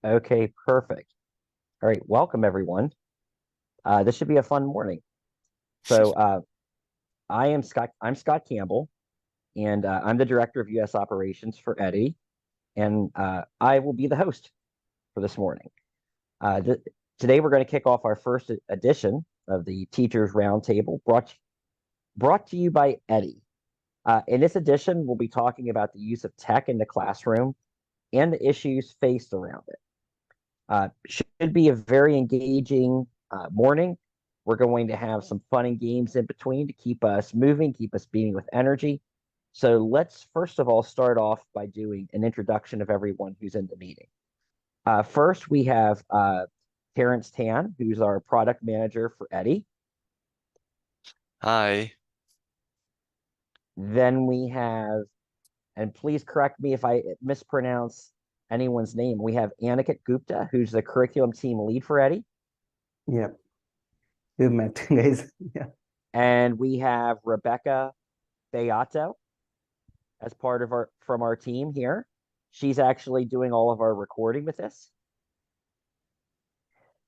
Okay, perfect. All right, welcome everyone. This should be a fun morning. So I'm Scott Campbell, and I'm the director of U.S. operations for Eddy, and I will be the host for this morning. Th Today we're going to kick off our first edition of the Teachers Roundtable, brought to you by Eddy. In this edition, we'll be talking about the use of tech in the classroom and the issues faced around it. Should be a very engaging morning. We're going to have some fun and games in between to keep us moving, keep us beating with energy. So let's first of all start off by doing an introduction of everyone who's in the meeting. First, we have Terrence Tan, who's our product manager for Eddy. Hi. Then we have, and please correct me if I mispronounce anyone's name, we have Aniket Gupta, who's the curriculum team lead for Eddy. Yeah, we've met, guys. Yeah. And we have Rebecca Beato as part of from our team here. She's actually doing all of our recording with this.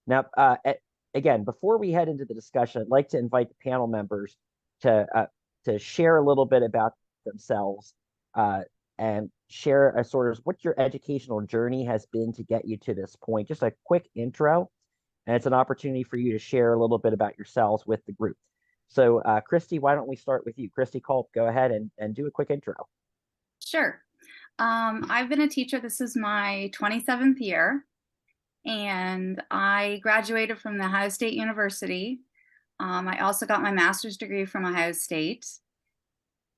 Now, again, before we head into the discussion, I'd like to invite the panel members to share a little bit about themselves and share a sort of what your educational journey has been to get you to this point. Just a quick intro, and it's an opportunity for you to share a little bit about yourselves with the group. So, Christy, why don't we start with you? Christy Culp, go ahead and do a quick intro. Sure. I've been a teacher. This is my 27th year, and I graduated from The Ohio State University. I also got my master's degree from Ohio State.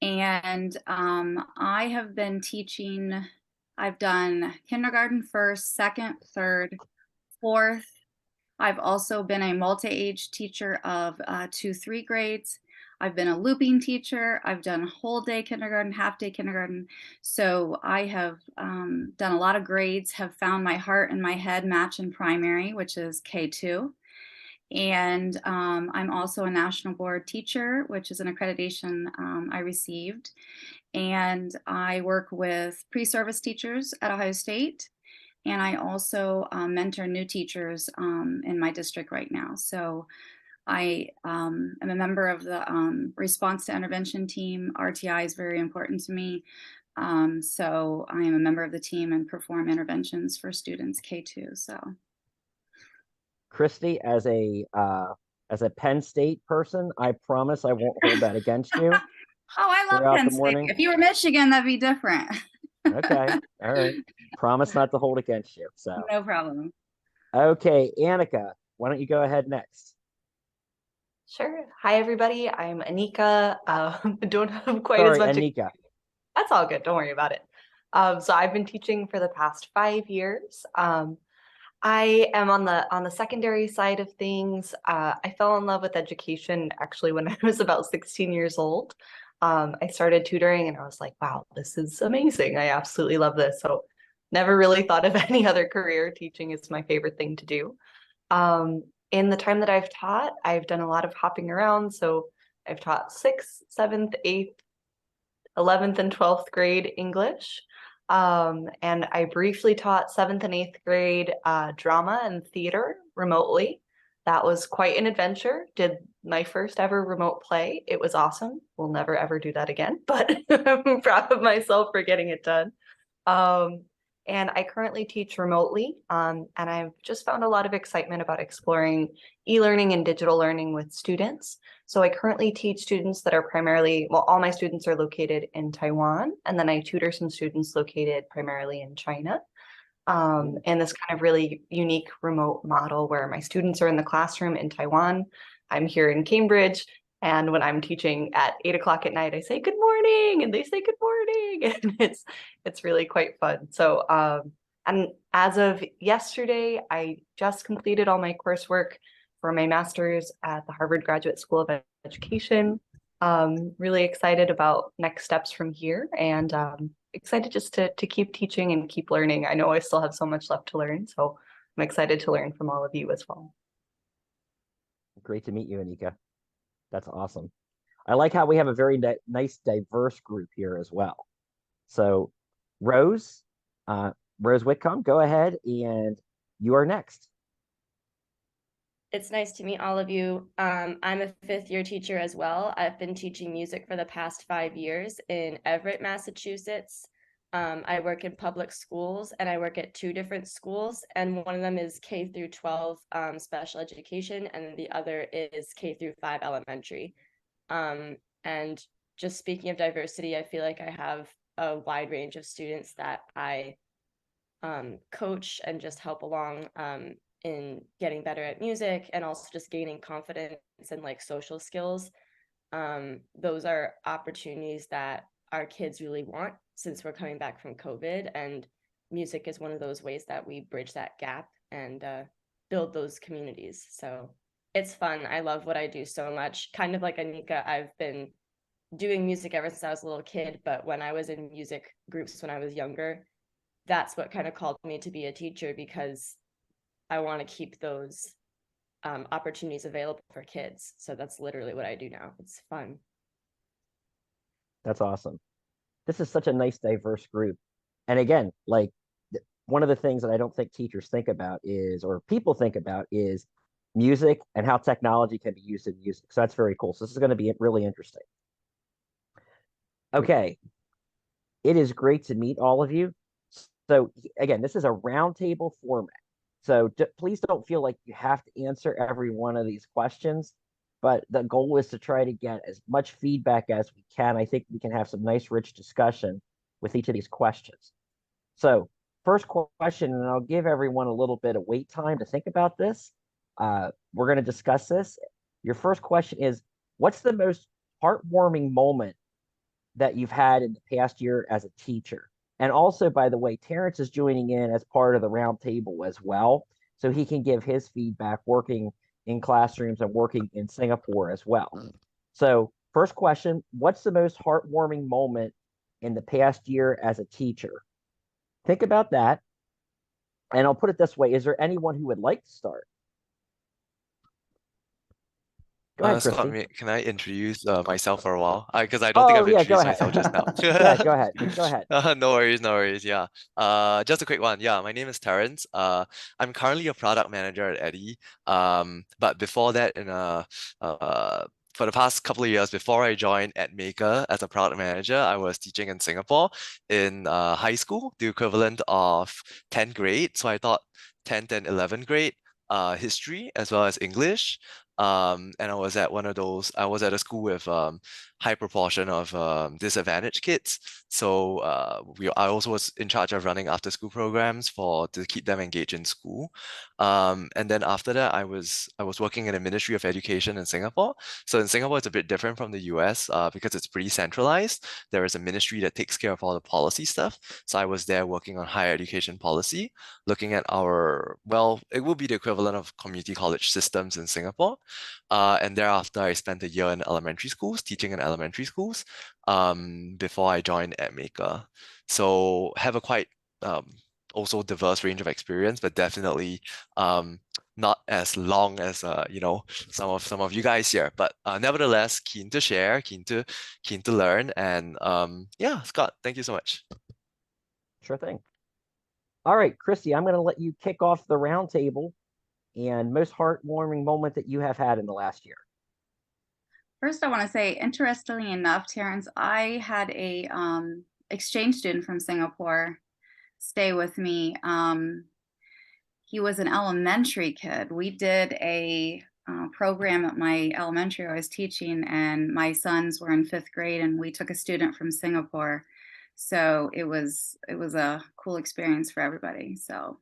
And I have been teaching. I've done kindergarten first, second, third, fourth. I've also been a multi-age teacher of 2-3 grades. I've been a looping teacher. I've done whole day kindergarten, half day kindergarten. So I have done a lot of grades, have found my heart and my head match in primary, which is K2. And I'm also a national board teacher, which is an accreditation I received. And I work with pre-service teachers at Ohio State. And I also mentor new teachers in my district right now. So I am a member of the response to intervention team. RTI is very important to me. So I am a member of the team and perform interventions for students K2. So Christy, as a Penn State person, I promise I won't hold that against you. Oh, I love Penn State. If you were Michigan, that'd be different. Okay, all right. Promise not to hold against you. So no problem. Okay, Annika, why don't you go ahead next? Sure. Hi, everybody. I'm Anika. Don't have quite as much. Anika. That's all good. Don't worry about it. So I've been teaching for the past 5 years. I am on the secondary side of things. I fell in love with education actually when I was about 16 years old. I started tutoring and I was like, wow, this is amazing. I absolutely love this. So never really thought of any other career. Teaching is my favorite thing to do. In the time that I've taught, I've done a lot of hopping around. So I've taught 6th, 7th, 8th, 11th, and 12th grade English. And I briefly taught 7th and 8th grade drama and theater remotely. That was quite an adventure. Did my first ever remote play. It was awesome. We'll never ever do that again, but I'm proud of myself for getting it done. And I currently teach remotely, and I've just found a lot of excitement about exploring e-learning and digital learning with students. So I currently teach students that are primarily, well, all my students are located in Taiwan, and then I tutor some students located primarily in China. And this kind of really unique remote model where my students are in the classroom in Taiwan. I'm here in Cambridge. And when I'm teaching at 8 o'clock at night, I say, good morning, and they say, good morning. And it's really quite fun. So, and as of yesterday, I just completed all my coursework for my master's at the Harvard Graduate School of Education. Really excited about next steps from here, and excited just to keep teaching and keep learning. I know I still have so much left to learn, so I'm excited to learn from all of you as well. Great to meet you, Anika. That's awesome. I like how we have a very nice, diverse group here as well. So, Rose Whitcomb, go ahead and you are next. It's nice to meet all of you. I'm a 5th-year teacher as well. I've been teaching music for the past 5 years in Everett, Massachusetts. I work in public schools and I work at 2 different schools, and one of them is K through 12 special education, and the other is K through 5 elementary. And just speaking of diversity, I feel like I have a wide range of students that I coach and just help along in getting better at music, and also just gaining confidence and like social skills. Those are opportunities that our kids really want since we're coming back from COVID, and music is one of those ways that we bridge that gap and build those communities. So it's fun. I love what I do so much. Kind of like Anika, I've been doing music ever since I was a little kid, but when I was in music groups when I was younger, that's what kind of called me to be a teacher, because I want to keep those opportunities available for kids. So that's literally what I do now. It's fun. That's awesome. This is such a nice, diverse group. And again, like one of the things that I don't think teachers think about is, or people think about, is music and how technology can be used in music. So that's very cool. So this is going to be really interesting. Okay. It is great to meet all of you. So again, this is a roundtable format. So please don't feel like you have to answer every one of these questions, but the goal is to try to get as much feedback as we can. I think we can have some nice, rich discussion with each of these questions. So first question, and I'll give everyone a little bit of wait time to think about this. We're going to discuss this. Your first question is, what's the most heartwarming moment that you've had in the past year as a teacher? And also, by the way, Terrence is joining in as part of the roundtable as well, so he can give his feedback working in classrooms and working in Singapore as well. So first question, what's the most heartwarming moment in the past year as a teacher? Think about that. And I'll put it this way, is there anyone who would like to start? Go ahead, Scott, Christy. can I introduce myself for a while? Because I don't think I've Oh, yeah, go introduced ahead. myself just now. Yeah, go ahead. Go ahead. No worries, no worries. Yeah. Just a quick one. Yeah, my name is Terrence. I'm currently a product manager at Eddy. But before that, for the past couple of years, before I joined EdMaker as a product manager, I was teaching in Singapore in high school, the equivalent of 10th grade. So I taught 10th and 11th grade history as well as English. And I was at a school with high proportion of disadvantaged kids. So I also was in charge of running after school programs to keep them engaged in school. And then after that, I was working in the Ministry of Education in Singapore. So in Singapore, it's a bit different from the US because it's pretty centralized. There is a ministry that takes care of all the policy stuff. So I was there working on higher education policy, looking at it will be the equivalent of community college systems in Singapore. And thereafter, I spent a year in elementary schools, teaching in elementary schools, before I joined EdMaker. So have a quite also diverse range of experience, but definitely not as long as some of you guys here. But nevertheless, keen to share, keen to learn, and yeah, Scott, thank you so much. Sure thing. All right, Christy, I'm going to let you kick off the roundtable and most heartwarming moment that you have had in the last year. First, I want to say, interestingly enough, Terrence, I had a exchange student from Singapore stay with me. He was an elementary kid. We did a program at my elementary I was teaching, and my sons were in 5th grade, and we took a student from Singapore. So it was a cool experience for everybody. So,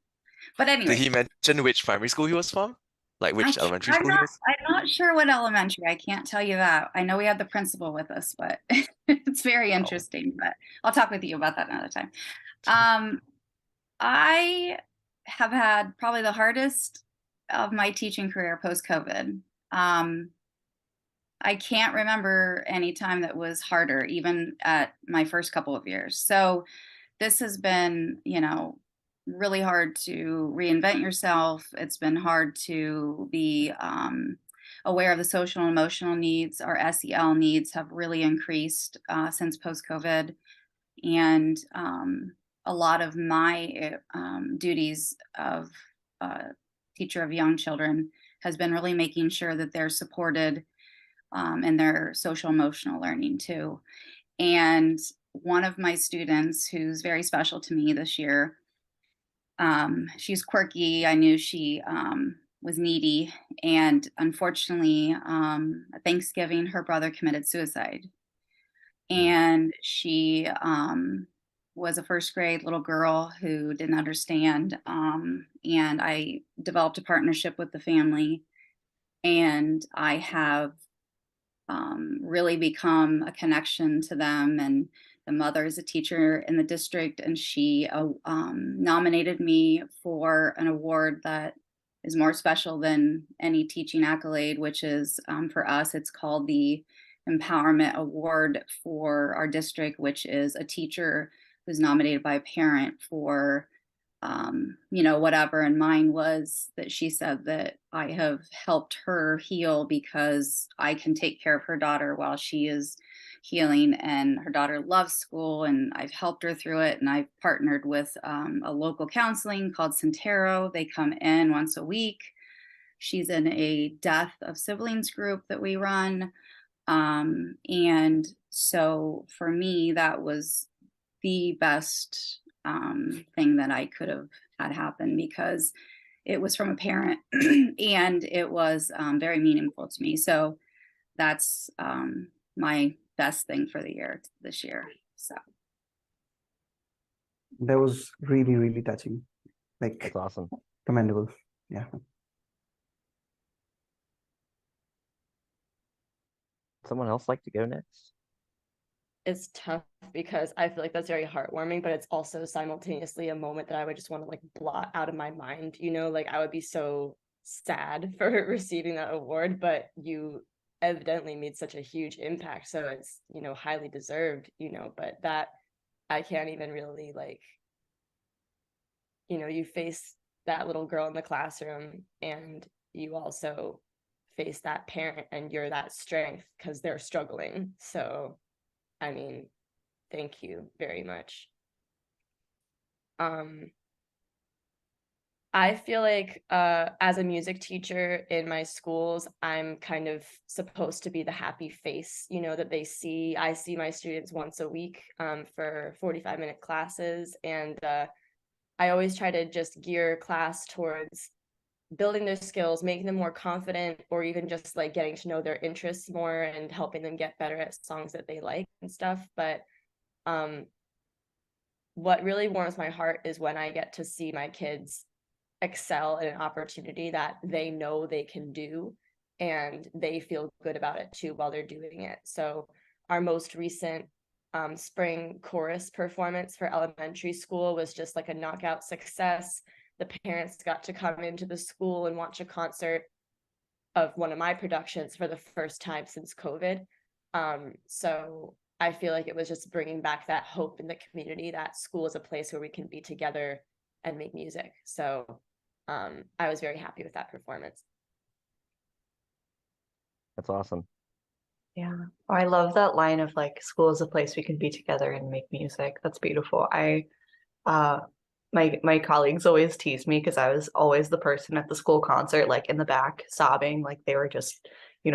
but anyway. Did he mention which primary school he was from? Like which elementary school he was? I'm not sure what elementary. I can't tell you that. I know we had the principal with us, but it's very interesting. But I'll talk with you about that another time. I have had probably the hardest of my teaching career post-COVID. I can't remember any time that was harder, even at my first couple of years. So this has been, really hard to reinvent yourself. It's been hard to be aware of the social and emotional needs. Our SEL needs have really increased since post-COVID. And a lot of my duties of teacher of young children, has been really making sure that they're supported in their social emotional learning too. And one of my students who's very special to me this year, she's quirky. I knew she was needy, and unfortunately, at Thanksgiving, her brother committed suicide. And she was a first grade little girl who didn't understand. And I developed a partnership with the family, and I have really become a connection to them. And the mother is a teacher in the district, and she nominated me for an award that is more special than any teaching accolade, which is for us, it's called the Empowerment Award for our district, which is a teacher who's nominated by a parent for whatever. And mine was that she said that I have helped her heal because I can take care of her daughter while she is healing, and her daughter loves school, and I've helped her through it. And I've partnered with a local counseling called Centero. They come in once a week. She's in a death of siblings group that we run. And so for me, that was the best thing that I could have had happen, because it was from a parent and it was very meaningful to me. So that's my best thing for the year this year. So That was really, really touching. Like, That's awesome. commendable. Yeah. Someone else like to go next? It's tough because I feel like that's very heartwarming, but it's also simultaneously a moment that I would just want to like blot out of my mind, like I would be so sad for receiving that award, but you evidently made such a huge impact, so it's highly deserved, but that I can't even really like, you face that little girl in the classroom, and you also face that parent, and you're that strength because they're struggling. So I mean, thank you very much. I feel like as a music teacher in my schools, I'm kind of supposed to be the happy face, that they see. I see my students once a week for 45-minute classes, and I always try to just gear class towards building their skills, making them more confident, or even just like getting to know their interests more and helping them get better at songs that they like and stuff. But what really warms my heart is when I get to see my kids excel in an opportunity that they know they can do, and they feel good about it too while they're doing it. So our most recent spring chorus performance for elementary school was just like a knockout success. The parents got to come into the school and watch a concert of one of my productions for the first time since COVID. So I feel like it was just bringing back that hope in the community that school is a place where we can be together and make music. So I was very happy with that performance. That's awesome. Yeah. Oh, I love that line of like, school is a place we can be together and make music. That's beautiful. My colleagues always tease me because I was always the person at the school concert, like in the back, sobbing, like they were just,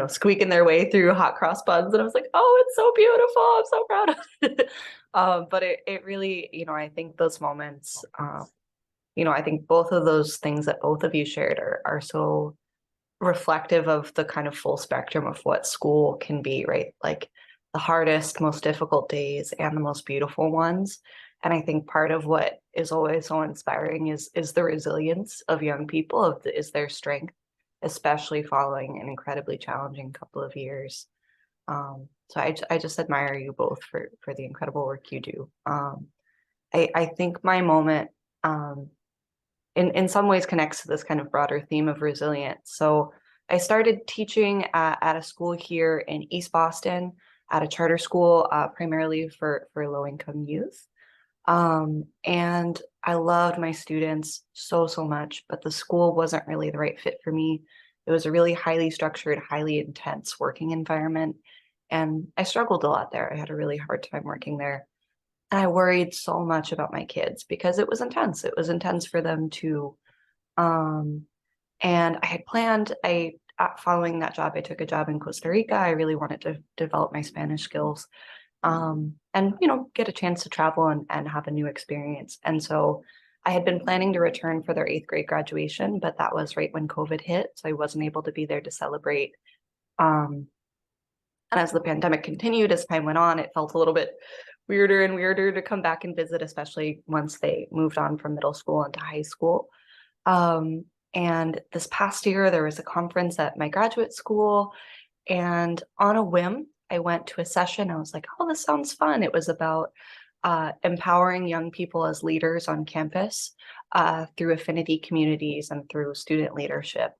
squeaking their way through hot cross buns. And I was like, oh, it's so beautiful. I'm so proud of it. But it really, I think those moments, I think both of those things that both of you shared are so reflective of the kind of full spectrum of what school can be, right? Like the hardest, most difficult days and the most beautiful ones. And I think part of what is always so inspiring is the resilience of young people, is their strength, especially following an incredibly challenging couple of years. So I just admire you both for the incredible work you do. I think my moment in some ways connects to this kind of broader theme of resilience. So I started teaching at a school here in East Boston, at a charter school, primarily for low-income youth. And I loved my students so much, but the school wasn't really the right fit for me. It was a really highly structured, highly intense working environment, and I struggled a lot there. I had a really hard time working there. And I worried so much about my kids because it was intense. It was intense for them to And I had planned, following that job, I took a job in Costa Rica. I really wanted to develop my Spanish skills, and, get a chance to travel and have a new experience. And so I had been planning to return for their 8th grade graduation, but that was right when COVID hit. So I wasn't able to be there to celebrate. And as the pandemic continued, as time went on, it felt a little bit weirder and weirder to come back and visit, especially once they moved on from middle school into high school. And this past year, there was a conference at my graduate school, and on a whim, I went to a session. I was like, oh, this sounds fun. It was about empowering young people as leaders on campus through affinity communities and through student leadership.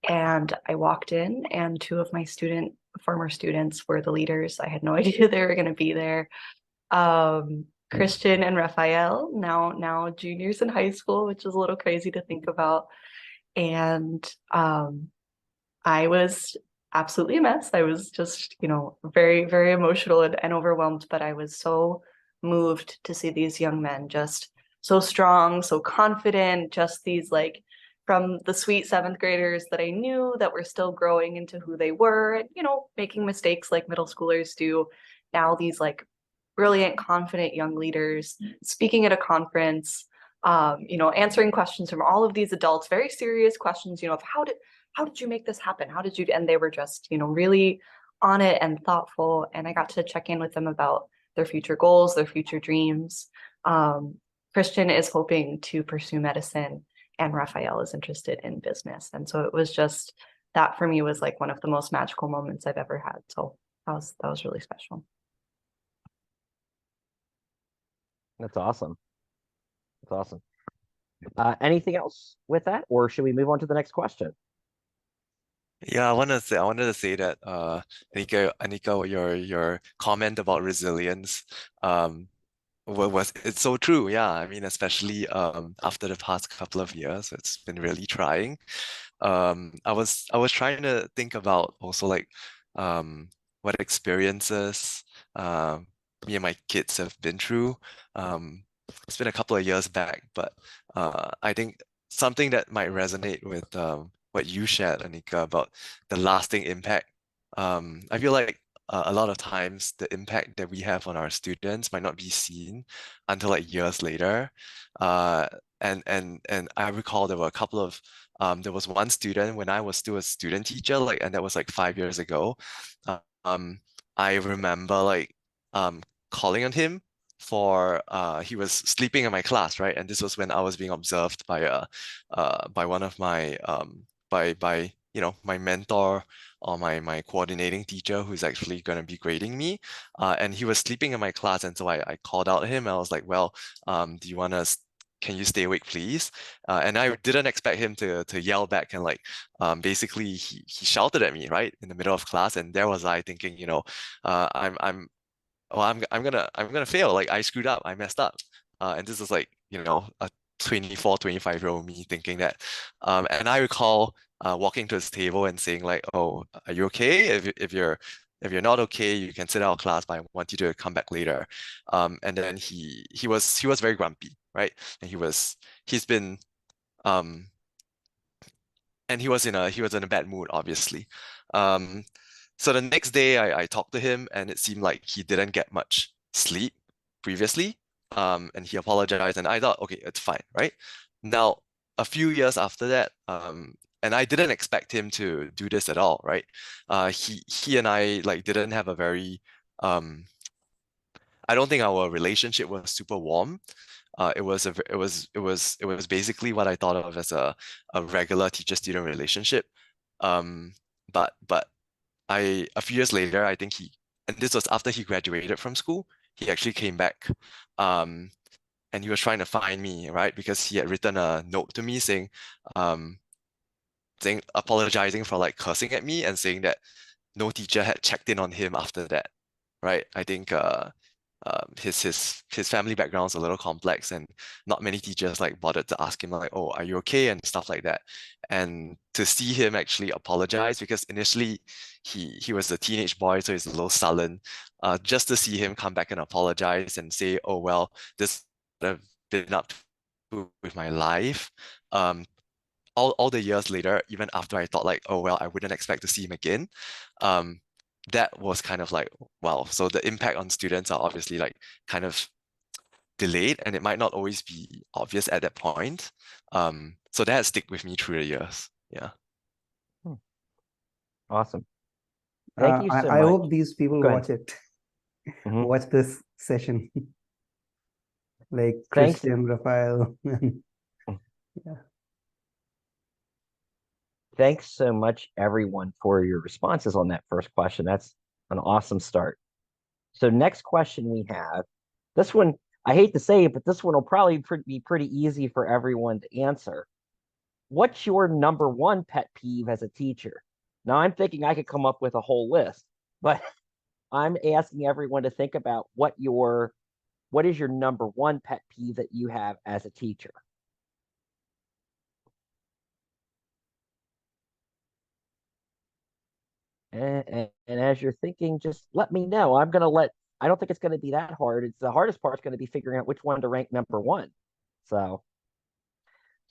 And I walked in, and 2 of my former students were the leaders. I had no idea they were going to be there. Christian and Raphael, now juniors in high school, which is a little crazy to think about. And I was absolutely a mess. I was just, very, very emotional and overwhelmed, but I was so moved to see these young men just so strong, so confident, just these from the sweet 7th graders that I knew that were still growing into who they were and, making mistakes like middle schoolers do. Now these brilliant, confident young leaders speaking at a conference, answering questions from all of these adults, very serious questions, of how did you make this happen? How did you, and they were just, really on it and thoughtful. And I got to check in with them about their future goals, their future dreams. Christian is hoping to pursue medicine, and Raphael is interested in business. And so it was just, that for me was one of the most magical moments I've ever had. So that was really special. That's awesome. That's awesome. Anything else with that, or should we move on to the next question? Yeah, I wanted to say that Anika, your comment about resilience it's so true. Yeah, I mean, especially after the past couple of years, it's been really trying. I was trying to think about also what experiences me and my kids have been through. It's been a couple of years back, but I think something that might resonate with what you shared, Anika, about the lasting impact. I feel like a lot of times the impact that we have on our students might not be seen until years later. And I recall there were a couple of there was one student when I was still a student teacher, and that was 5 years ago. Um, I remember calling on him for he was sleeping in my class, right? And this was when I was being observed by one of my by my mentor or my coordinating teacher who's actually going to be grading me. And he was sleeping in my class, and so I called out him. I was like, well, do you want to can you stay awake, please? And I didn't expect him to yell back, and basically he shouted at me right in the middle of class, and there was I thinking, I'm gonna fail. I screwed up. I messed up. And this is a 24, 25-year-old me thinking that. And I recall walking to his table and saying oh, are you okay? If you're not okay, you can sit out of class, but I want you to come back later. And then he was very grumpy, right? And he's been and he was in a bad mood, obviously. So the next day I talked to him, and it seemed like he didn't get much sleep previously. And he apologized, and I thought, okay, it's fine, right? Now, a few years after that, and I didn't expect him to do this at all, right? He and I didn't have a very I don't think our relationship was super warm. It was basically what I thought of as a regular teacher-student relationship. But a few years later, I think and this was after he graduated from school, he actually came back. And he was trying to find me, right? Because he had written a note to me saying apologizing for cursing at me and saying that no teacher had checked in on him after that, right? I think his family background is a little complex, and not many teachers bothered to ask him oh, are you okay, and stuff like that. And to see him actually apologize, because initially he was a teenage boy, so he's a little sullen. Just to see him come back and apologize and say, oh well, this I've been up to with my life. all the years later, even after I thought like, oh well, I wouldn't expect to see him again, that was kind of like, wow. So the impact on students are obviously like kind of delayed, and it might not always be obvious at that point. So that has stick with me through the years. Yeah. Awesome. Thank you so I much. hope these people Go ahead. watch it. Mhm. Watch this session. Like Thanks. Christian, Raphael. Yeah. Thanks so much, everyone, for your responses on that first question. That's an awesome start. So next question we have, this one, I hate to say it, but this one will probably be pretty easy for everyone to answer. What's your number one pet peeve as a teacher? Now, I'm thinking I could come up with a whole list, but I'm asking everyone to think about what is your number one pet peeve that you have as a teacher? And as you're thinking, just let me know. I don't think it's going to be that hard. It's the hardest part is going to be figuring out which one to rank number one. So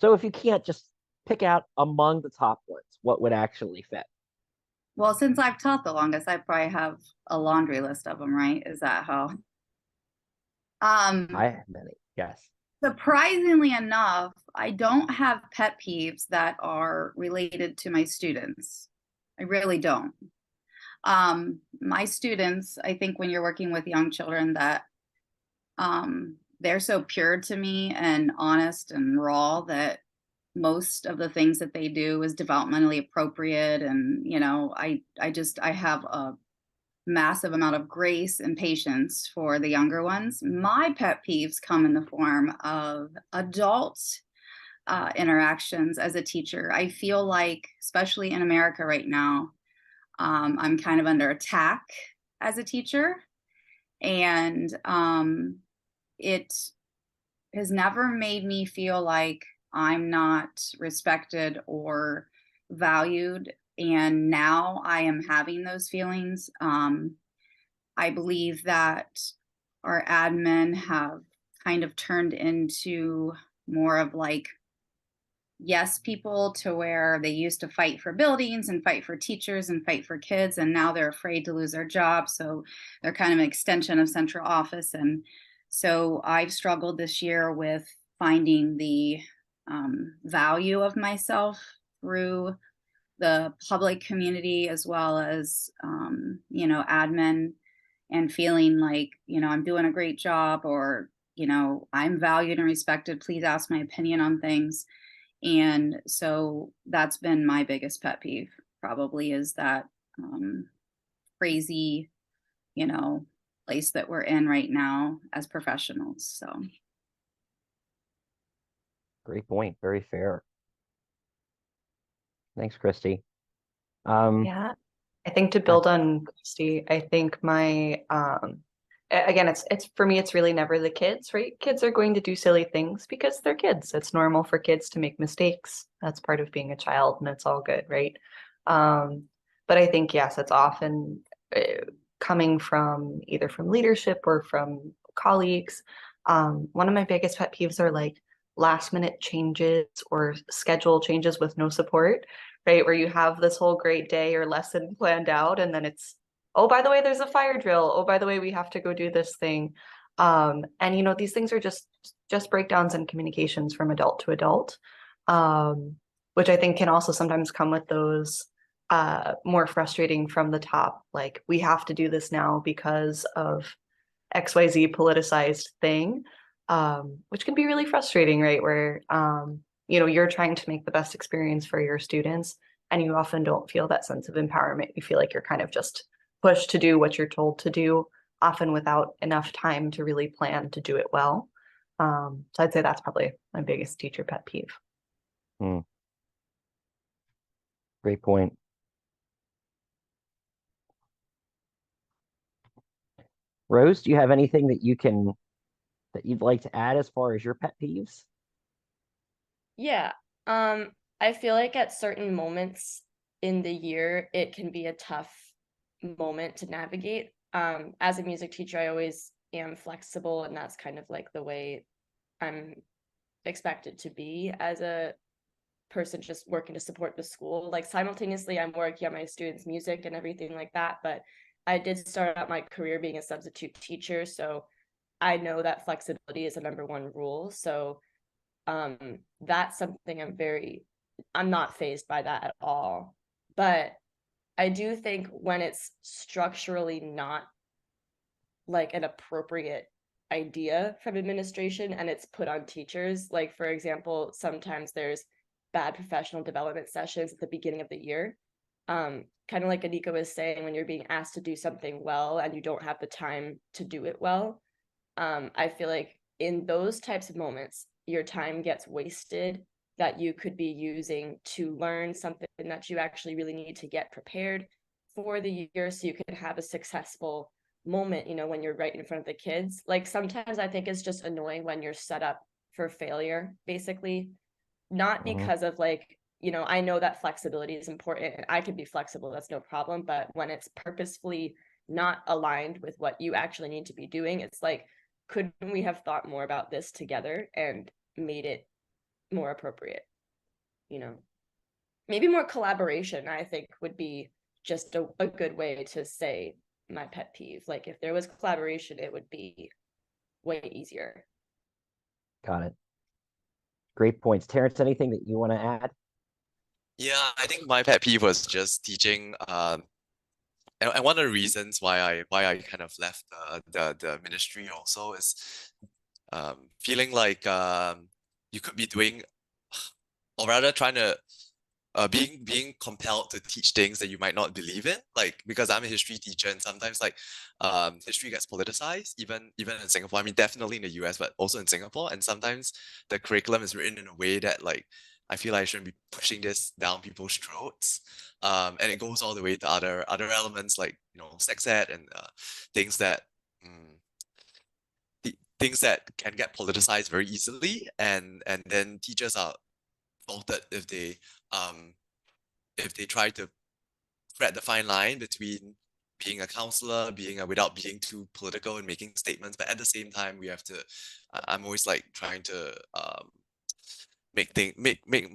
if you can't, just pick out among the top ones, what would actually fit. Well, since I've taught the longest, I probably have a laundry list of them, right? Is that how? I have many, yes. Surprisingly enough, I don't have pet peeves that are related to my students. I really don't. My students, I think when you're working with young children, that they're so pure to me and honest and raw that most of the things that they do is developmentally appropriate. And, you know, I have a massive amount of grace and patience for the younger ones. My pet peeves come in the form of adult interactions as a teacher. I feel like, especially in America right now, I'm kind of under attack as a teacher. And it has never made me feel like I'm not respected or valued. And now I am having those feelings. I believe that our admin have kind of turned into more of like yes people, to where they used to fight for buildings and fight for teachers and fight for kids, and now they're afraid to lose their job, so they're kind of an extension of central office. And so I've struggled this year with finding the value of myself through the public community as well as you know, admin, and feeling like, you know, I'm doing a great job, or, you know, I'm valued and respected, please ask my opinion on things. And so that's been my biggest pet peeve, probably, is that crazy, you know, place that we're in right now as professionals. So Great point. Very fair. Thanks, Christy. Yeah, I think to build on Christy, I think my again, it's for me, it's really never the kids, right? Kids are going to do silly things because they're kids. It's normal for kids to make mistakes. That's part of being a child, and it's all good, right? But I think yes, it's often coming from either from leadership or from colleagues. One of my biggest pet peeves are like last minute changes or schedule changes with no support, right? Where you have this whole great day or lesson planned out, and then it's, oh, by the way, there's a fire drill. Oh, by the way, we have to go do this thing. And you know, these things are just breakdowns in communications from adult to adult, which I think can also sometimes come with those more frustrating from the top, like we have to do this now because of XYZ politicized thing, which can be really frustrating, right? Where you know, you're trying to make the best experience for your students, and you often don't feel that sense of empowerment. You feel like you're kind of just pushed to do what you're told to do, often without enough time to really plan to do it well. So I'd say that's probably my biggest teacher pet peeve. Great point. Rose, do you have anything that you'd like to add as far as your pet peeves? Yeah. I feel like at certain moments in the year, it can be a tough moment to navigate. As a music teacher, I always am flexible, and that's kind of like the way I'm expected to be as a person just working to support the school. Like simultaneously, I'm working on my students' music and everything like that. But I did start out my career being a substitute teacher, so I know that flexibility is the #1 rule. So that's something I'm not fazed by that at all. But I do think when it's structurally not like an appropriate idea from administration and it's put on teachers, like for example, sometimes there's bad professional development sessions at the beginning of the year. Kind of like Anika was saying, when you're being asked to do something well and you don't have the time to do it well, I feel like in those types of moments, your time gets wasted that you could be using to learn something that you actually really need to get prepared for the year so you can have a successful moment, when you're right in front of the kids. Like sometimes I think it's just annoying when you're set up for failure, basically, not because of like, I know that flexibility is important and I can be flexible, that's no problem. But when it's purposefully not aligned with what you actually need to be doing, it's like, couldn't we have thought more about this together and made it more appropriate? Maybe more collaboration, I think, would be just a good way to say my pet peeve. Like if there was collaboration, it would be way easier. Got it. Great points. Terrence, anything that you want to add? Yeah, I think my pet peeve was just teaching. And one of the reasons why I kind of left the ministry also is feeling like you could be doing, or rather trying to being compelled to teach things that you might not believe in. Like because I'm a history teacher and sometimes like history gets politicized, even in Singapore. I mean, definitely in the US, but also in Singapore. And sometimes the curriculum is written in a way that like I feel like I shouldn't be pushing this down people's throats. And it goes all the way to other elements like sex ed and things that things that can get politicized very easily, and then teachers are faulted if they try to thread the fine line between being a counselor, without being too political and making statements, but at the same time we have to. I'm always like trying to make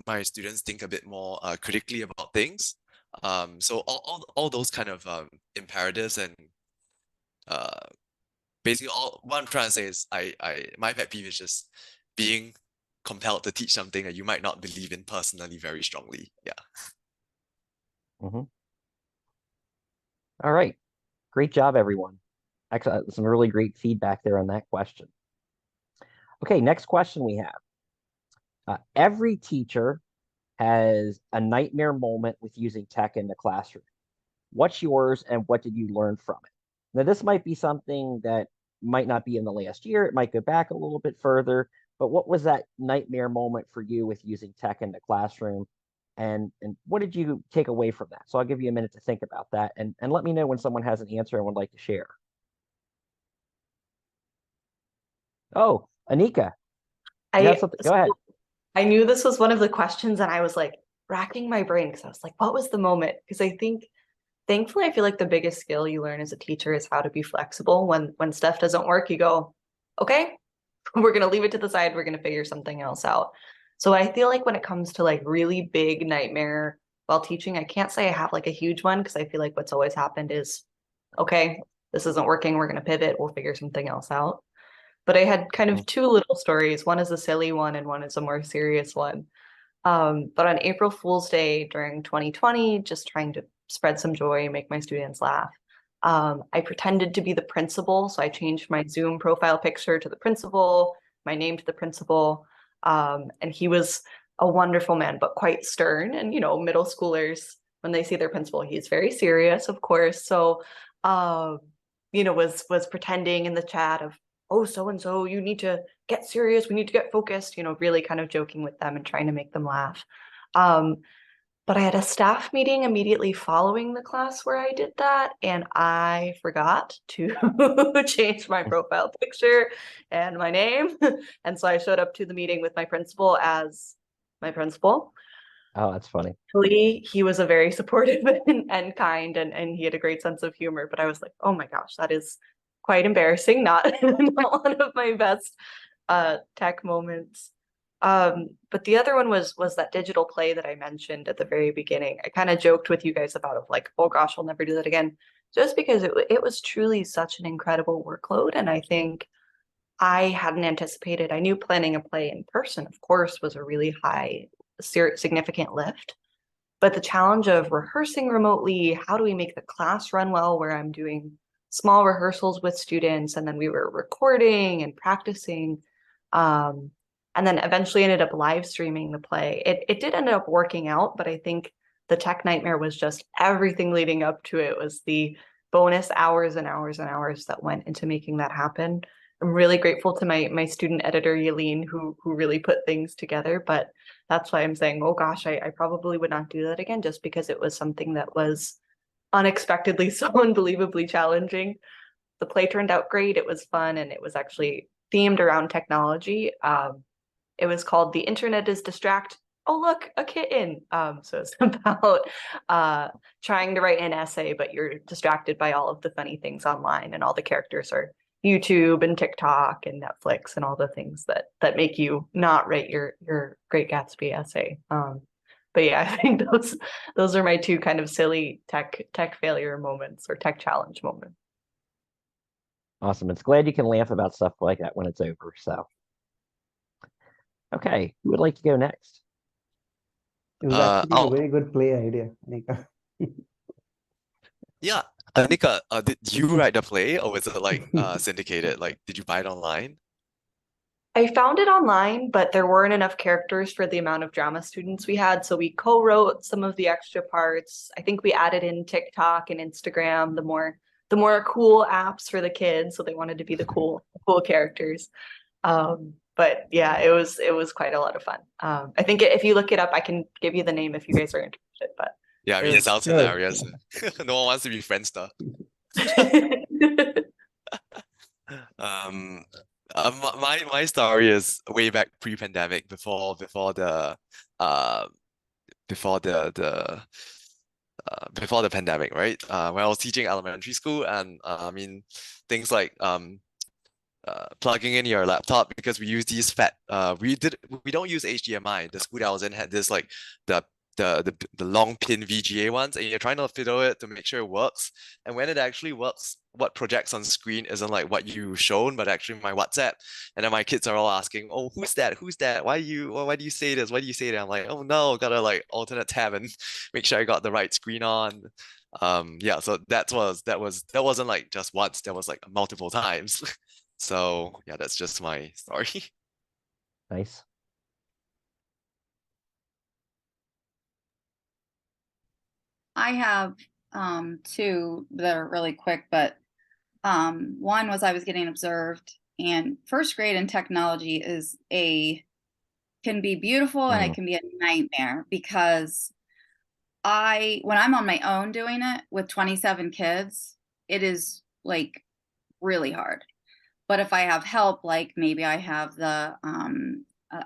my students think a bit more critically about things. So all those kind of imperatives and basically all what I'm trying to say is my pet peeve is just being compelled to teach something that you might not believe in personally very strongly. Yeah. All right. Great job, everyone. Excellent. Some really great feedback there on that question. Okay, next question we have. Every teacher has a nightmare moment with using tech in the classroom. What's yours and what did you learn from it? Now, this might be something that might not be in the last year. It might go back a little bit further, but what was that nightmare moment for you with using tech in the classroom? And what did you take away from that? So I'll give you a minute to think about that and let me know when someone has an answer and would like to share. Oh, Anika, you have something. Go ahead. I knew this was one of the questions and I was like racking my brain because I was like, what was the moment? Because I think thankfully I feel like the biggest skill you learn as a teacher is how to be flexible. When stuff doesn't work, you go, okay, we're gonna leave it to the side, we're gonna figure something else out. So I feel like when it comes to like really big nightmare while teaching, I can't say I have like a huge one because I feel like what's always happened is, okay, this isn't working, we're gonna pivot, we'll figure something else out. But I had kind of two little stories. One is a silly one and one is a more serious one. But on April Fool's Day during 2020, just trying to spread some joy and make my students laugh, I pretended to be the principal. So I changed my Zoom profile picture to the principal, my name to the principal. And he was a wonderful man, but quite stern. And, middle schoolers, when they see their principal, he's very serious, of course. So, was pretending in the chat of, oh, so-and-so, you need to get serious, we need to get focused, really kind of joking with them and trying to make them laugh. But I had a staff meeting immediately following the class where I did that, and I forgot to change my profile picture and my name. And so I showed up to the meeting with my principal as my principal. Oh, that's funny. He was a very supportive and kind, and he had a great sense of humor, but I was like, oh my gosh, that is quite embarrassing. Not one of my best tech moments. But the other one was that digital play that I mentioned at the very beginning. I kind of joked with you guys about it, like, oh gosh, I'll never do that again, just because it was truly such an incredible workload. And I think I hadn't anticipated. I knew planning a play in person, of course, was a really high, significant lift. But the challenge of rehearsing remotely, how do we make the class run well, where I'm doing small rehearsals with students, and then we were recording and practicing, and then eventually ended up live streaming the play. It did end up working out, but I think the tech nightmare was just everything leading up to it, was the bonus hours and hours and hours that went into making that happen. I'm really grateful to my student editor, Yaleen, who really put things together, but that's why I'm saying, oh gosh, I probably would not do that again, just because it was something that was unexpectedly so unbelievably challenging. The play turned out great. It was fun, and it was actually themed around technology. It was called The Internet is Distract. Oh, look, a kitten. So it's about trying to write an essay, but you're distracted by all of the funny things online, and all the characters are YouTube and TikTok and Netflix and all the things that make you not write your Great Gatsby essay. But yeah, I think those are my two kind of silly tech failure moments, or tech challenge moments. Awesome. It's glad you can laugh about stuff like that when it's over. So, okay, who would like to go next? It was actually a I'll very good play idea, Anika. Yeah, Anika, did you write the play, or was it like syndicated? Like, did you buy it online? I found it online, but there weren't enough characters for the amount of drama students we had. So we co-wrote some of the extra parts. I think we added in TikTok and Instagram, the more cool apps for the kids. So they wanted to be the cool characters. But yeah, it was quite a lot of fun. I think if you look it up, I can give you the name if you guys are interested, but Yeah, I mean, it sounds Sure. hilarious. No one wants to be Friendster. Um, my story is way back pre-pandemic, uh before the pandemic, right? When I was teaching elementary school, and I mean, things like plugging in your laptop, because we use these we don't use HDMI. The school that I was in had this, like, the the long pin VGA ones, and you're trying to fiddle it to make sure it works. And when it actually works, what projects on screen isn't like what you shown, but actually my WhatsApp. And then my kids are all asking, "Oh, who's that? Who's that? Why do you say this? Why do you say that?" I'm like, "Oh no, gotta like alternate tab and make sure I got the right screen on." Yeah, so that wasn't like just once, that was like multiple times. So yeah, that's just my story. Nice. I have two that are really quick, but one was I was getting observed, and first grade in technology can be beautiful and it can be a nightmare, because when I'm on my own doing it with 27 kids, it is like really hard. But if I have help, like maybe I have the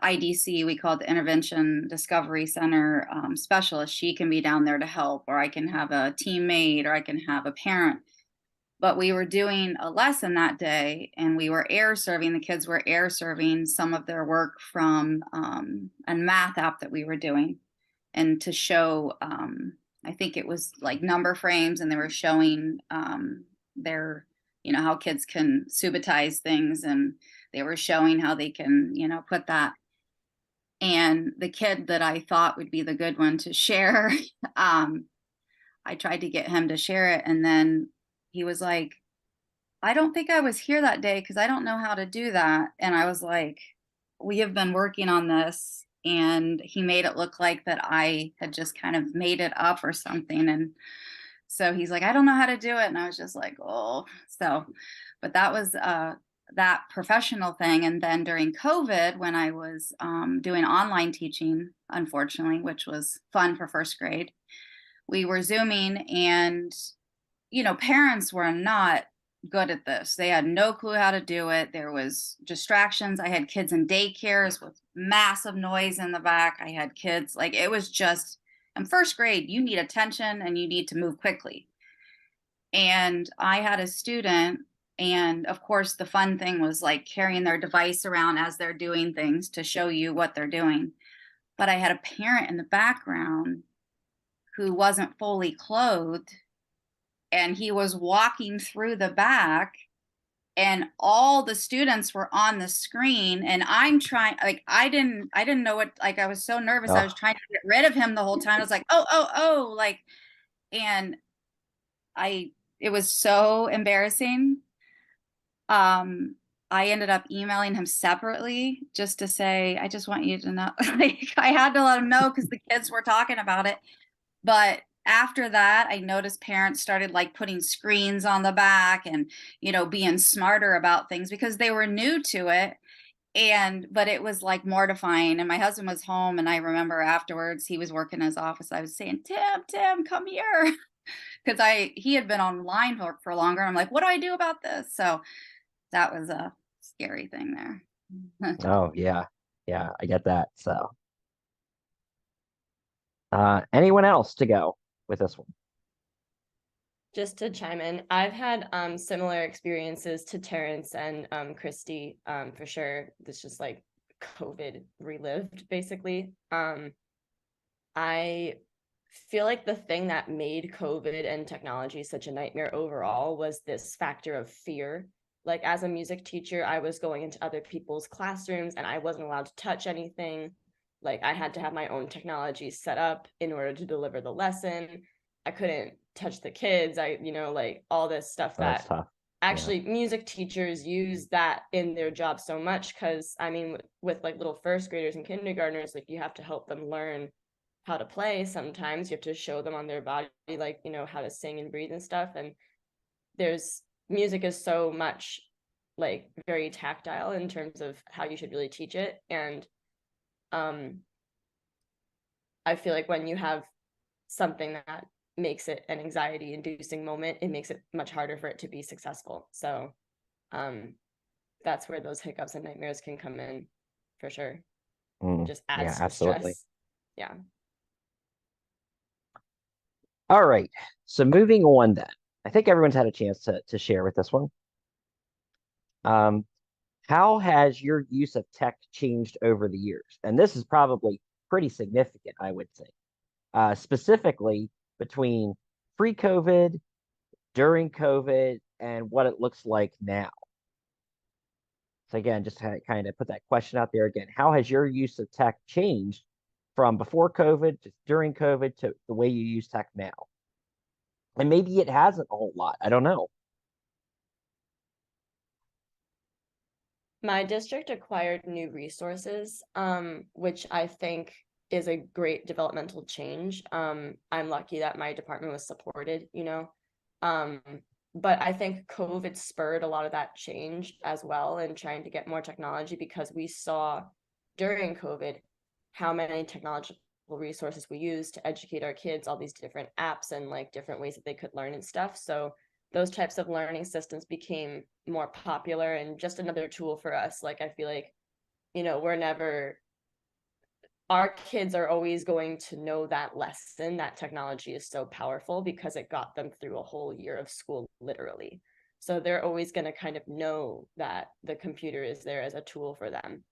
IDC, we call it the Intervention Discovery Center specialist, she can be down there to help, or I can have a teammate, or I can have a parent. But we were doing a lesson that day, and we were the kids were air serving some of their work from a math app that we were doing. And to show, I think it was like number frames, and they were showing their, how kids can subitize things, and they were showing how they can, put that. And the kid that I thought would be the good one to share, I tried to get him to share it, and then he was like, "I don't think I was here that day because I don't know how to do that." And I was like, "We have been working on this." And he made it look like that I had just kind of made it up or something. And so he's like, "I don't know how to do it." And I was just like, "Oh." But that was that professional thing. And then during COVID, when I was doing online teaching, unfortunately, which was fun for first grade, we were Zooming, and, parents were not good at this. They had no clue how to do it. There was distractions. I had kids in daycares with massive noise in the back. I had kids, like, it was just, in first grade, you need attention and you need to move quickly. And I had a student And of course, the fun thing was like carrying their device around as they're doing things to show you what they're doing. But I had a parent in the background who wasn't fully clothed, and he was walking through the back, and all the students were on the screen, and I'm trying, like, I didn't know what, like, I was so nervous. I was trying to get rid of him the whole time. I was like, oh, like, and it was so embarrassing. I ended up emailing him separately just to say, I just want you to know, like, I had to let him know because the kids were talking about it. But after that, I noticed parents started like putting screens on the back and, you know, being smarter about things because they were new to it. But it was like mortifying. And my husband was home, and I remember afterwards, he was working in his office. I was saying, Tim, come here. Because he had been online for longer. I'm like, what do I do about this? So that was a scary thing there. Oh yeah, yeah, I get that. So, anyone else to go with this one? Just to chime in, I've had similar experiences to Terrence and Christy, for sure. It's just like COVID relived, basically. I feel like the thing that made COVID and technology such a nightmare overall was this factor of fear. Like, as a music teacher, I was going into other people's classrooms and I wasn't allowed to touch anything. Like, I had to have my own technology set up in order to deliver the lesson. I couldn't touch the kids. Like all this stuff That's that tough. actually music teachers use that in their job so much, because I mean, with like little first graders and kindergartners, like, you have to help them learn how to play. Sometimes you have to show them on their body, like, how to sing and breathe and stuff. And music is so much like very tactile in terms of how you should really teach it. And I feel like when you have something that makes it an anxiety inducing moment, it makes it much harder for it to be successful. So that's where those hiccups and nightmares can come in, for sure. Just adds yeah, to the absolutely. stress. Yeah. All right. So moving on then. I think everyone's had a chance to share with this one. How has your use of tech changed over the years? And this is probably pretty significant, I would say. Specifically between pre-COVID, during COVID, and what it looks like now. So again, just to kind of put that question out there again, how has your use of tech changed from before COVID to during COVID to the way you use tech now? And maybe it hasn't a whole lot. I don't know. My district acquired new resources, which I think is a great developmental change. I'm lucky that my department was supported, but I think COVID spurred a lot of that change as well, and trying to get more technology, because we saw during COVID how many technological resources we used to educate our kids, all these different apps and like different ways that they could learn and stuff. So those types of learning systems became more popular and just another tool for us. Like, I feel like, our kids are always going to know that lesson, that technology is so powerful, because it got them through a whole year of school, literally. So they're always going to kind of know that the computer is there as a tool for them.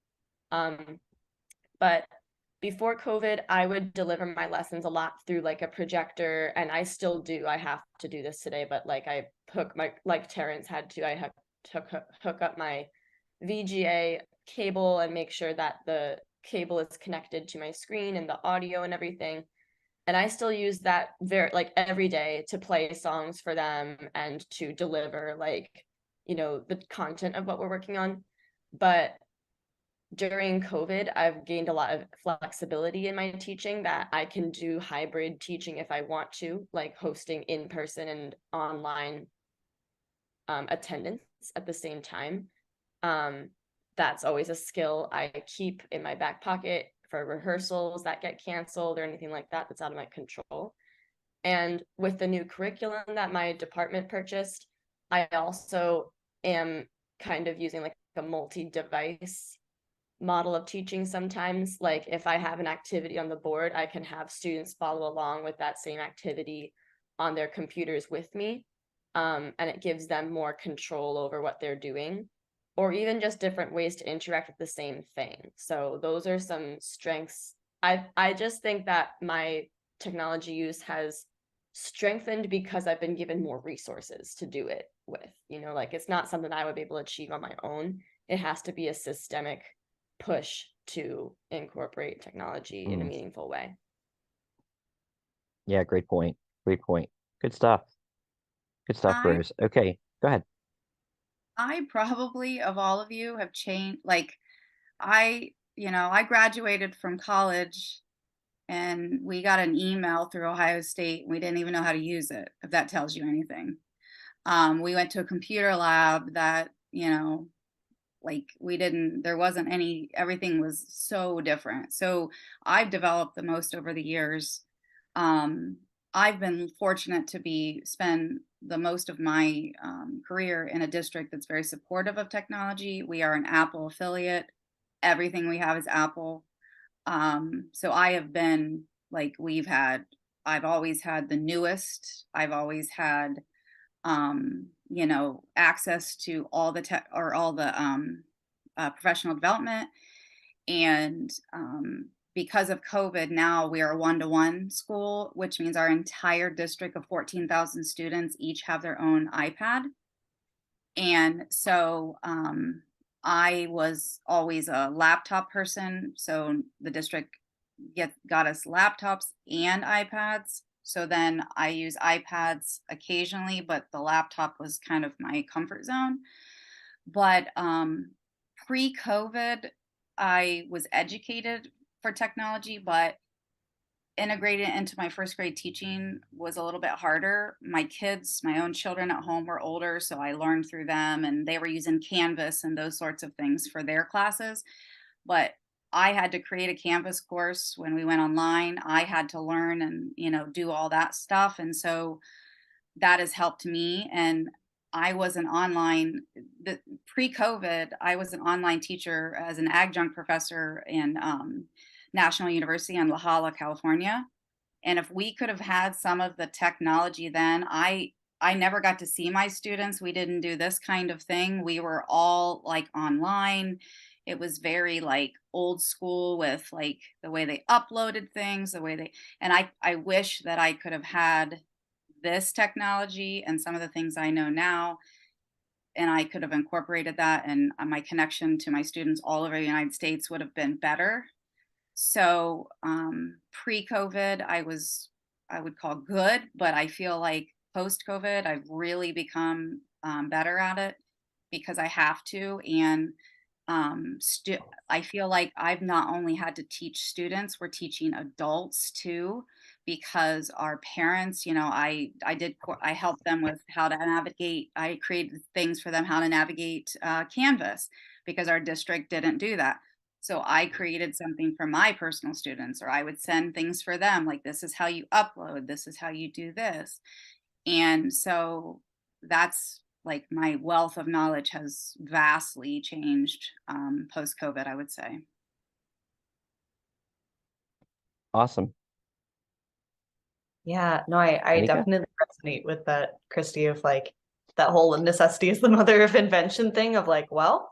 But before COVID, I would deliver my lessons a lot through like a projector, and I still do. I have to do this today, but like like Terrence had to, I have to hook up my VGA cable and make sure that the cable is connected to my screen and the audio and everything. And I still use that every day to play songs for them and to deliver the content of what we're working on. But during COVID, I've gained a lot of flexibility in my teaching, that I can do hybrid teaching if I want to, like hosting in person and online attendance at the same time. That's always a skill I keep in my back pocket for rehearsals that get canceled or anything like that that's out of my control. And with the new curriculum that my department purchased, I also am kind of using like a multi-device model of teaching sometimes. Like, if I have an activity on the board, I can have students follow along with that same activity on their computers with me. and it gives them more control over what they're doing, or even just different ways to interact with the same thing. So those are some strengths. I just think that my technology use has strengthened because I've been given more resources to do it with. Like it's not something I would be able to achieve on my own. It has to be a systemic push to incorporate technology in a meaningful way. Yeah, great point. Great point. Good stuff. Good stuff, I Rose. Okay, go ahead. I probably of all of you have changed. Like I graduated from college and we got an email through Ohio State and we didn't even know how to use it, if that tells you anything. We went to a computer lab that, like there wasn't any, everything was so different. So I've developed the most over the years. I've been fortunate to spend the most of my career in a district that's very supportive of technology. We are an Apple affiliate. Everything we have is Apple. So I have been like, I've always had the newest, I've always had, access to all the tech or all the professional development. And because of COVID, now we are a one-to-one school, which means our entire district of 14,000 students each have their own iPad. And so I was always a laptop person. So the district got us laptops and iPads. So then I use iPads occasionally, but the laptop was kind of my comfort zone. But pre-COVID, I was educated for technology, but integrating it into my first grade teaching was a little bit harder. My own children at home were older, so I learned through them, and they were using Canvas and those sorts of things for their classes. But I had to create a Canvas course when we went online. I had to learn and, do all that stuff. And so that has helped me. And I was pre-COVID, I was an online teacher as an adjunct professor in National University in La Jolla, California. And if we could have had some of the technology then, I never got to see my students. We didn't do this kind of thing. We were all like online. It was very like old school with like the way they uploaded things, and I wish that I could have had this technology and some of the things I know now, and I could have incorporated that, and my connection to my students all over the United States would have been better. So pre-COVID, I would call good, but I feel like post-COVID, I've really become better at it because I have to. And I feel like I've not only had to teach students, we're teaching adults too, because our parents, I helped them with how to navigate. I created things for them how to navigate Canvas because our district didn't do that. So I created something for my personal students, or I would send things for them like, this is how you upload, this is how you do this. And so that's like my wealth of knowledge has vastly changed post-COVID, I would say. Awesome. Yeah, no, I Anika? definitely resonate with that, Christy, of like that whole necessity is the mother of invention thing of like, well,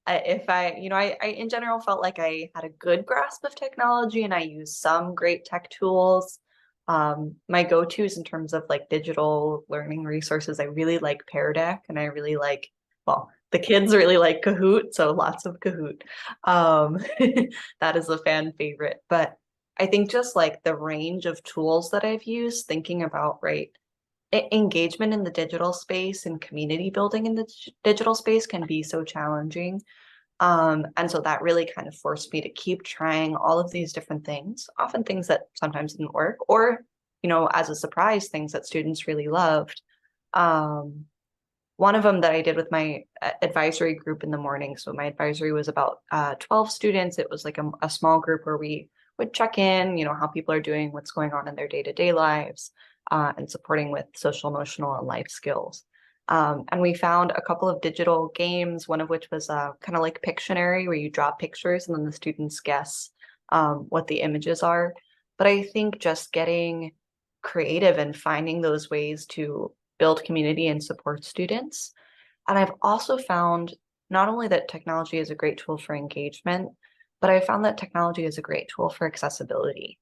I in general felt like I had a good grasp of technology and I used some great tech tools. My go-tos in terms of like digital learning resources, I really like Pear Deck, and I really like, well, the kids really like Kahoot, so lots of Kahoot. That is a fan favorite. But I think just like the range of tools that I've used, thinking about, right, engagement in the digital space and community building in the digital space can be so challenging. And so that really kind of forced me to keep trying all of these different things, often things that sometimes didn't work, or, as a surprise, things that students really loved. One of them that I did with my advisory group in the morning. So my advisory was about 12 students. It was like a small group where we would check in, how people are doing, what's going on in their day-to-day lives, and supporting with social, emotional, and life skills. And we found a couple of digital games, one of which was kind of like Pictionary, where you draw pictures and then the students guess what the images are. But I think just getting creative and finding those ways to build community and support students. And I've also found not only that technology is a great tool for engagement, but I found that technology is a great tool for accessibility.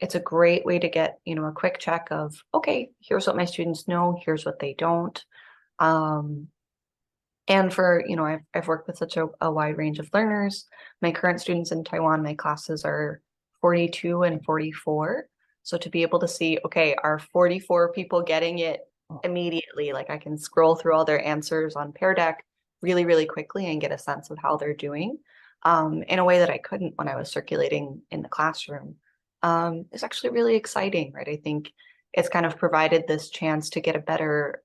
It's a great way to get, a quick check of, okay, here's what my students know, here's what they don't. And for, I've worked with such a wide range of learners. My current students in Taiwan, my classes are 42 and 44. So to be able to see, okay, are 44 people getting it immediately? Like I can scroll through all their answers on Pear Deck really, really quickly and get a sense of how they're doing in a way that I couldn't when I was circulating in the classroom. It's actually really exciting, right? I think it's kind of provided this chance to get a better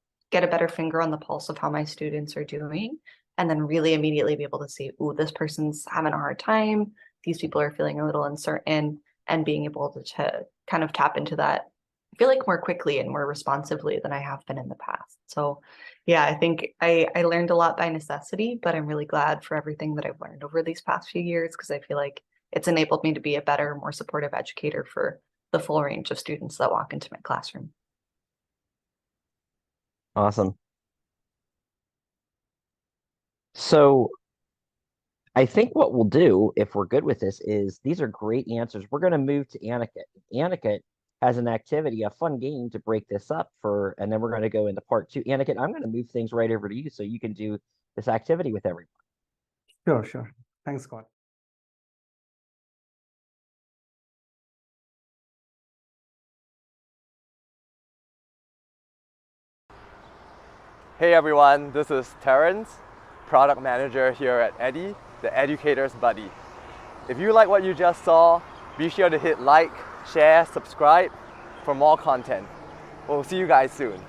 finger on the pulse of how my students are doing, and then really immediately be able to see, ooh, this person's having a hard time, these people are feeling a little uncertain, and being able to kind of tap into that, I feel like more quickly and more responsively than I have been in the past. So yeah, I think I learned a lot by necessity, but I'm really glad for everything that I've learned over these past few years, because I feel like it's enabled me to be a better, more supportive educator for the full range of students that walk into my classroom. Awesome. So I think what we'll do, if we're good with this, is these are great answers. We're going to move to Aniket. Aniket has an activity, a fun game to break this up for, and then we're going to go into part 2. Aniket, I'm going to move things right over to you so you can do this activity with everyone. Sure. Thanks, Scott. Hey everyone, this is Terrence, Product Manager here at Eddy, the Educator's Buddy. If you like what you just saw, be sure to hit like, share, subscribe for more content. We'll see you guys soon.